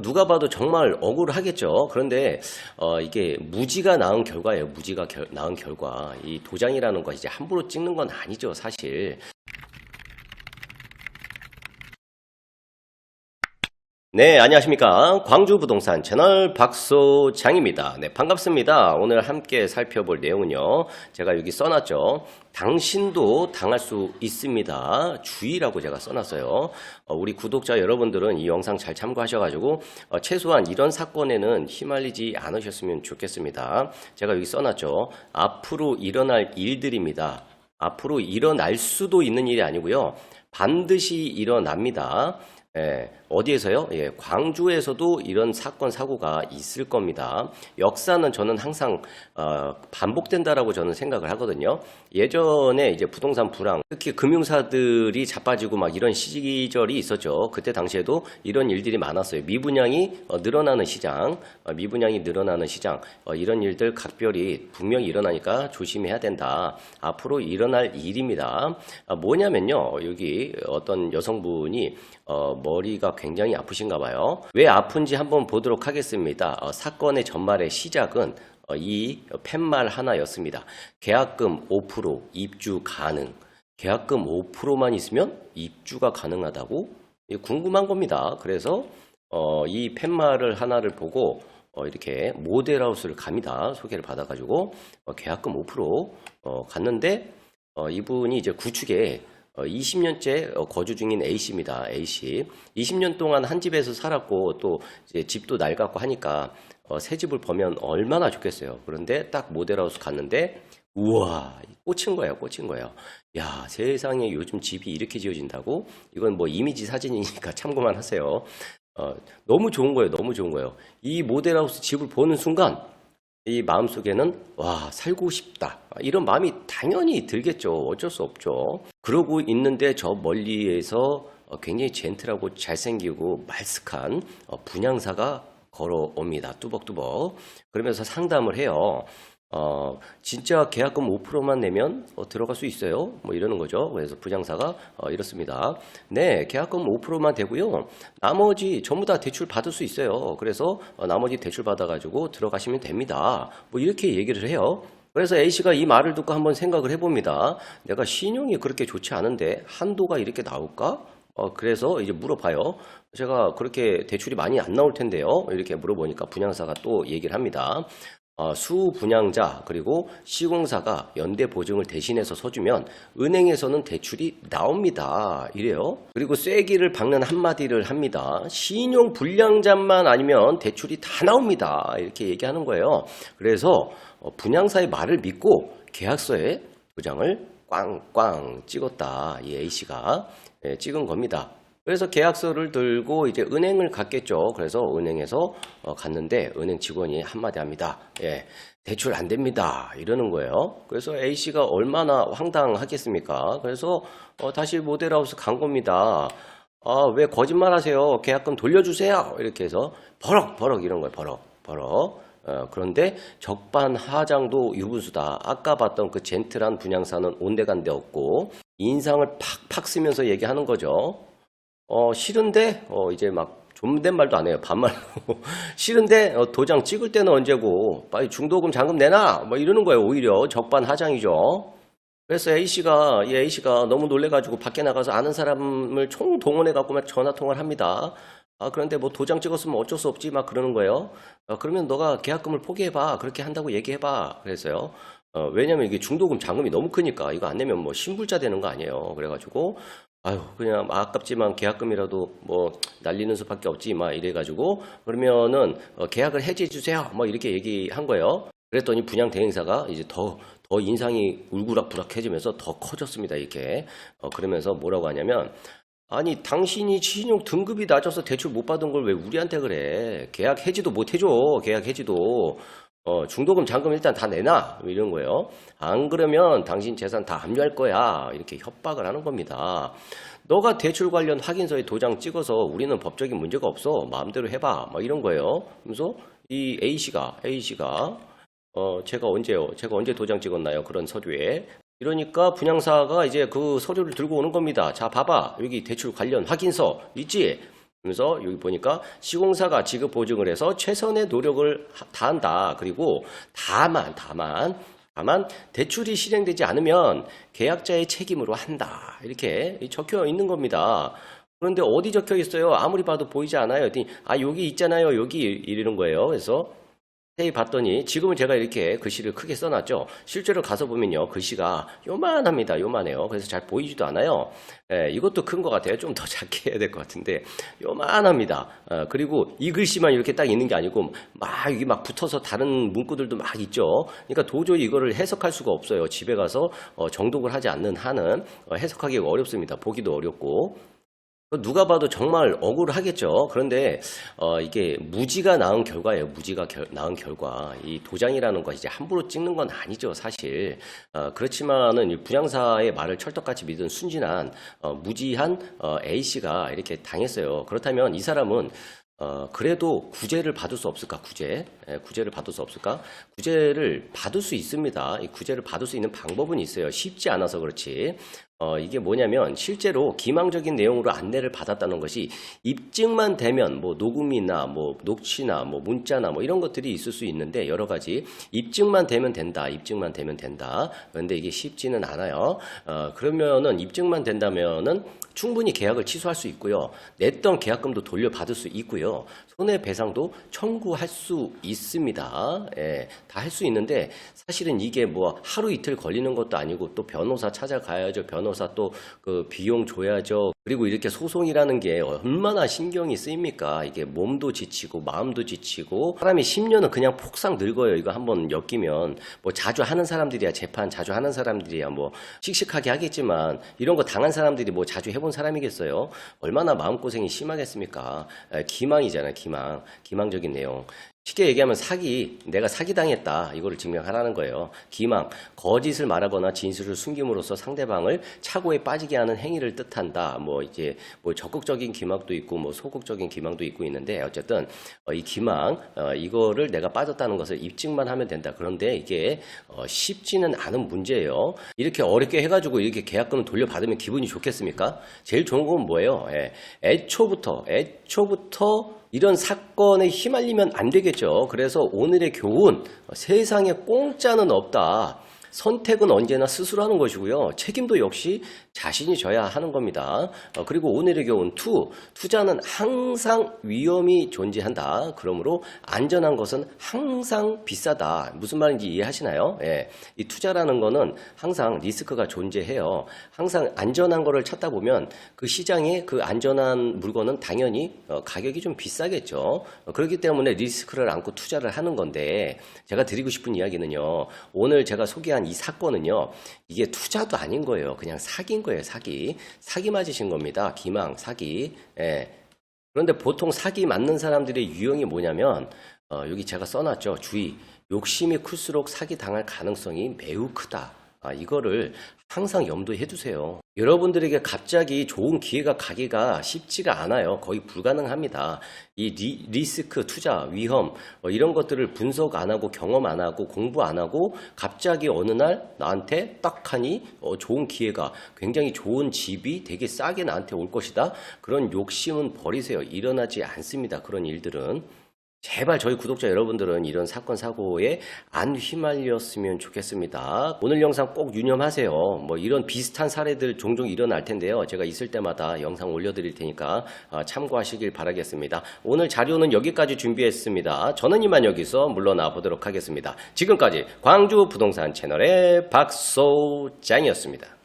누가 봐도 정말 억울하겠죠. 그런데 이게 무지가 낳은 결과예요. 무지가 낳은 결과. 이 도장이라는 것이 이제 함부로 찍는 건 아니죠, 사실. 네, 안녕하십니까. 광주부동산 채널 박소장입니다. 네, 반갑습니다. 오늘 함께 살펴볼 내용은요. 제가 여기 써놨죠. 당신도 당할 수 있습니다. 주의라고 제가 써놨어요. 우리 구독자 여러분들은 이 영상 잘 참고하셔가지고 최소한 이런 사건에는 휘말리지 않으셨으면 좋겠습니다. 제가 여기 써놨죠. 앞으로 일어날 일들입니다. 앞으로 일어날 수도 있는 일이 아니고요. 반드시 일어납니다. 예, 어디에서요? 예, 광주에서도 이런 사건 사고가 있을 겁니다. 역사는 저는 항상 반복된다라고 저는 생각을 하거든요. 예전에 이제 부동산 불황, 특히 금융사들이 자빠지고 막 이런 시절이 있었죠. 그때 당시에도 이런 일들이 많았어요. 미분양이 늘어나는 시장, 이런 일들 각별히 분명히 일어나니까 조심해야 된다. 앞으로 일어날 일입니다. 뭐냐면요, 여기 어떤 여성분이 머리가 굉장히 아프신가 봐요. 왜 아픈지 한번 보도록 하겠습니다. 사건의 전말의 시작은 이 팻말 하나였습니다. 계약금 5% 입주 가능. 계약금 5%만 있으면 입주가 가능하다고? 궁금한 겁니다. 그래서 이 팻말을 하나를 보고 이렇게 모델하우스를 갑니다. 소개를 받아가지고 계약금 5% 갔는데 이분이 이제 구축에 20년째 거주 중인 A씨입니다. A씨. 20년 동안 한 집에서 살았고 또 이제 집도 낡았고 하니까 새 집을 보면 얼마나 좋겠어요. 그런데 딱 모델하우스 갔는데 우와, 꽂힌 거예요. 야, 세상에 요즘 집이 이렇게 지어진다고? 이건 뭐 이미지 사진이니까 참고만 하세요. 너무 좋은 거예요. 이 모델하우스 집을 보는 순간 이 마음속에는 와, 살고 싶다, 이런 마음이 당연히 들겠죠. 어쩔 수 없죠. 그러고 있는데 저 멀리에서 굉장히 젠틀하고 잘생기고 말쓱한 분양사가 걸어옵니다. 뚜벅뚜벅. 그러면서 상담을 해요. 진짜 계약금 5%만 내면 들어갈 수 있어요? 뭐 이러는 거죠. 그래서 분양사가 이렇습니다. 네, 계약금 5%만 되고요. 나머지 전부 다 대출 받을 수 있어요. 그래서 나머지 대출 받아가지고 들어가시면 됩니다. 뭐 이렇게 얘기를 해요. 그래서 A씨가 이 말을 듣고 한번 생각을 해봅니다. 내가 신용이 그렇게 좋지 않은데 한도가 이렇게 나올까? 그래서 이제 물어봐요. 제가 그렇게 대출이 많이 안 나올 텐데요. 이렇게 물어보니까 분양사가 또 얘기를 합니다. 수분양자 그리고 시공사가 연대 보증을 대신해서 서주면 은행에서는 대출이 나옵니다. 이래요. 그리고 쐐기를 박는 한마디를 합니다. 신용 불량자만 아니면 대출이 다 나옵니다. 이렇게 얘기하는 거예요. 그래서 분양사의 말을 믿고 계약서에 도장을 꽝꽝 찍었다. 이 A씨가 찍은 겁니다. 그래서 계약서를 들고 이제 은행을 갔겠죠. 그래서 은행에서 갔는데 은행 직원이 한마디 합니다. 예, 대출 안 됩니다. 이러는 거예요. 그래서 A씨가 얼마나 황당하겠습니까? 그래서 다시 모델하우스 간 겁니다. 왜 거짓말 하세요? 계약금 돌려주세요. 이렇게 해서 버럭 이런 거예요. 버럭. 그런데 적반하장도 유분수다. 아까 봤던 그 젠틀한 분양사는 온데간데 없고 인상을 팍팍 쓰면서 얘기하는 거죠. 싫은데 이제 막 존댓말도 안 해요. 반말로. 싫은데 도장 찍을 때는 언제고 빨리 중도금 잔금 내놔 뭐 이러는 거예요. 오히려 적반하장이죠. 그래서 A씨가 너무 놀래가지고 밖에 나가서 아는 사람을 총 동원해갖고 막 전화통화를 합니다. 그런데 뭐 도장 찍었으면 어쩔 수 없지 막 그러는 거예요. 그러면 너가 계약금을 포기해봐. 그렇게 한다고 얘기해봐. 그래서요. 왜냐면 이게 중도금 잔금이 너무 크니까 이거 안 내면 뭐 신불자 되는 거 아니에요. 그래가지고 그냥 아깝지만 계약금이라도 뭐 날리는 수밖에 없지 막 이래가지고 그러면은 계약을 해지해 주세요 뭐 이렇게 얘기한 거예요. 그랬더니 분양 대행사가 이제 더 인상이 울그락부락해지면서 더 커졌습니다. 이렇게 그러면서 뭐라고 하냐면 아니 당신이 신용 등급이 낮아서 대출 못 받은 걸 왜 우리한테 그래? 계약 해지도 못 해줘. 계약 해지도. 중도금 잔금 일단 다 내놔 이런 거예요. 안 그러면 당신 재산 다 압류할 거야. 이렇게 협박을 하는 겁니다. 너가 대출 관련 확인서에 도장 찍어서 우리는 법적인 문제가 없어. 마음대로 해봐. 막 이런 거예요. 그래서 이 A씨가 제가 언제 도장 찍었나요? 그런 서류에. 이러니까 분양사가 이제 그 서류를 들고 오는 겁니다. 자, 봐봐. 여기 대출 관련 확인서 있지? 그래서 여기 보니까 시공사가 지급 보증을 해서 최선의 노력을 다한다. 그리고 다만 대출이 실행되지 않으면 계약자의 책임으로 한다. 이렇게 적혀 있는 겁니다. 그런데 어디 적혀 있어요? 아무리 봐도 보이지 않아요. 여기 있잖아요. 여기 이러는 거예요. 그래서 자세히 봤더니 지금은 제가 이렇게 글씨를 크게 써놨죠. 실제로 가서 보면요. 글씨가 요만합니다. 요만해요. 그래서 잘 보이지도 않아요. 이것도 큰 것 같아요. 좀 더 작게 해야 될 것 같은데 요만합니다. 그리고 이 글씨만 이렇게 딱 있는 게 아니고 이게 막 붙어서 다른 문구들도 막 있죠. 그러니까 도저히 이거를 해석할 수가 없어요. 집에 가서 정독을 하지 않는 한은 해석하기가 어렵습니다. 보기도 어렵고. 누가 봐도 정말 억울하겠죠. 그런데 이게 무지가 낳은 결과예요. 무지가 낳은 결과. 이 도장이라는 것이 이제 함부로 찍는 건 아니죠, 사실. 그렇지만은 이 분양사의 말을 철떡같이 믿은 순진한 무지한 A 씨가 이렇게 당했어요. 그렇다면 이 사람은 그래도 구제를 받을 수 없을까? 구제를 받을 수 없을까? 구제를 받을 수 있습니다. 이 구제를 받을 수 있는 방법은 있어요. 쉽지 않아서 그렇지. 이게 뭐냐면 실제로 기망적인 내용으로 안내를 받았다는 것이 입증만 되면 뭐 녹음이나 뭐 녹취나 뭐 문자나 뭐 이런 것들이 있을 수 있는데 여러 가지 입증만 되면 된다. 입증만 되면 된다. 그런데 이게 쉽지는 않아요. 그러면은 입증만 된다면은 충분히 계약을 취소할 수 있고요. 냈던 계약금도 돌려받을 수 있고요. 손해배상도 청구할 수 있습니다. 예, 다 할 수 있는데 사실은 이게 뭐 하루 이틀 걸리는 것도 아니고 또 변호사 찾아가야죠. 변호사 또 그 비용 줘야죠. 그리고 이렇게 소송이라는 게 얼마나 신경이 쓰입니까? 이게 몸도 지치고 마음도 지치고 사람이 10년은 그냥 폭삭 늙어요. 이거 한번 엮이면 뭐 자주 하는 사람들이야 재판 자주 하는 사람들이야 뭐 씩씩하게 하겠지만 이런 거 당한 사람들이 뭐 자주 해본 사람이겠어요? 얼마나 마음고생이 심하겠습니까? 기망이잖아요. 기망적인 내용. 쉽게 얘기하면 내가 사기당했다. 이거를 증명하라는 거예요. 기망, 거짓을 말하거나 진술을 숨김으로써 상대방을 착오에 빠지게 하는 행위를 뜻한다. 뭐 이제 뭐 적극적인 기망도 있고 뭐 소극적인 기망도 있는데 어쨌든 이 기망, 이거를 내가 빠졌다는 것을 입증만 하면 된다. 그런데 이게 쉽지는 않은 문제예요. 이렇게 어렵게 해가지고 이렇게 계약금을 돌려받으면 기분이 좋겠습니까? 제일 좋은 건 뭐예요? 애초부터 이런 사건에 휘말리면 안 되겠죠. 그래서 오늘의 교훈, 세상에 공짜는 없다. 선택은 언제나 스스로 하는 것이고요. 책임도 역시 자신이 져야 하는 겁니다. 그리고 오늘의 교훈 투자는 항상 위험이 존재한다. 그러므로 안전한 것은 항상 비싸다. 무슨 말인지 이해하시나요? 예. 이 투자라는 거는 항상 리스크가 존재해요. 항상 안전한 거를 찾다 보면 그 시장에 그 안전한 물건은 당연히 가격이 좀 비싸겠죠. 그렇기 때문에 리스크를 안고 투자를 하는 건데 제가 드리고 싶은 이야기는요. 오늘 제가 소개한 이 사건은요. 이게 투자도 아닌 거예요. 그냥 사기인 거예요. 사기 맞으신 겁니다. 기망, 사기. 예. 그런데 보통 사기 맞는 사람들의 유형이 뭐냐면 여기 제가 써놨죠. 주의. 욕심이 클수록 사기 당할 가능성이 매우 크다. 이거를 항상 염두에 두세요. 여러분들에게 갑자기 좋은 기회가 가기가 쉽지가 않아요. 거의 불가능합니다. 이 리스크, 투자, 위험 이런 것들을 분석 안 하고 경험 안 하고 공부 안 하고 갑자기 어느 날 나한테 딱 하니 좋은 기회가 굉장히 좋은 집이 되게 싸게 나한테 올 것이다. 그런 욕심은 버리세요. 일어나지 않습니다. 그런 일들은. 제발 저희 구독자 여러분들은 이런 사건 사고에 안 휘말렸으면 좋겠습니다. 오늘 영상 꼭 유념하세요. 뭐 이런 비슷한 사례들 종종 일어날 텐데요. 제가 있을 때마다 영상 올려드릴 테니까 참고하시길 바라겠습니다. 오늘 자료는 여기까지 준비했습니다. 저는 이만 여기서 물러나 보도록 하겠습니다. 지금까지 광주 부동산 채널의 박소장이었습니다.